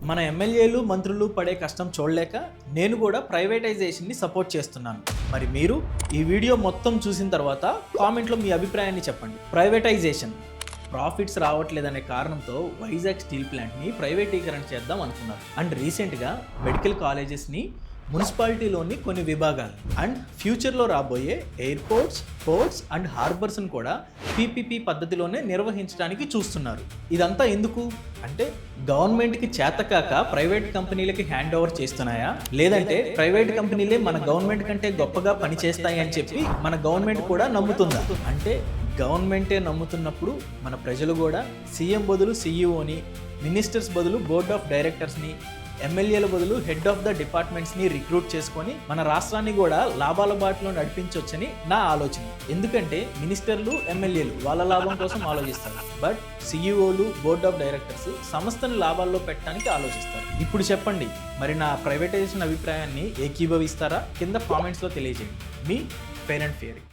మన ఎమ్మెల్యేలు మంత్రులు పడే కష్టం చూడలేక నేను కూడా ప్రైవేటైజేషన్ని సపోర్ట్ చేస్తున్నాను. మరి మీరు ఈ వీడియో మొత్తం చూసిన తర్వాత కామెంట్లో మీ అభిప్రాయాన్ని చెప్పండి. ప్రైవేటైజేషన్ ప్రాఫిట్స్ రావట్లేదనే కారణంతో వైజాగ్ స్టీల్ ప్లాంట్ని ప్రైవేటీకరణ చేద్దాం అనుకున్నారు. అండ్ రీసెంట్గా మెడికల్ కాలేజెస్ని మున్సిపాలిటీలోని కొన్ని విభాగాలు అండ్ ఫ్యూచర్లో రాబోయే ఎయిర్పోర్ట్స్, పోర్ట్స్ అండ్ హార్బర్స్ని కూడా పీపీపీ పద్ధతిలోనే నిర్వహించడానికి చూస్తున్నారు. ఇదంతా ఎందుకు అంటే గవర్నమెంట్కి చేతకాక ప్రైవేట్ కంపెనీలకి హ్యాండ్ ఓవర్ చేస్తున్నాయా, లేదంటే ప్రైవేట్ కంపెనీలే మన గవర్నమెంట్ కంటే గొప్పగా పనిచేస్తాయి అని చెప్పి మన గవర్నమెంట్ కూడా నమ్ముతుందా? అంటే గవర్నమెంటే నమ్ముతున్నప్పుడు మన ప్రజలు కూడా సీఎం బదులు సీఈఓని, మినిస్టర్స్ బదులు బోర్డ్ ఆఫ్ డైరెక్టర్స్ని, ఎమ్మెల్యేల బదులు హెడ్ ఆఫ్ ద డిపార్ట్మెంట్స్ని రిక్రూట్ చేసుకొని మన రాష్ట్రాన్ని కూడా లాభాల బాటలో నడిపించవచ్చని నా ఆలోచన. ఎందుకంటే మినిస్టర్లు, ఎమ్మెల్యేలు వాళ్ళ లాభం కోసం ఆలోచిస్తారు, బట్ సీఈఓలు, బోర్డ్ ఆఫ్ డైరెక్టర్స్ సంస్థను లాభాల్లో పెట్టడానికి ఆలోచిస్తారు. ఇప్పుడు చెప్పండి, మరి నా ప్రైవేటైజేషన్ అభిప్రాయాన్ని ఏకీభవిస్తారా? కింద కామెంట్స్లో తెలియజేయండి. మీ పేరెంట్ ఫియరీ.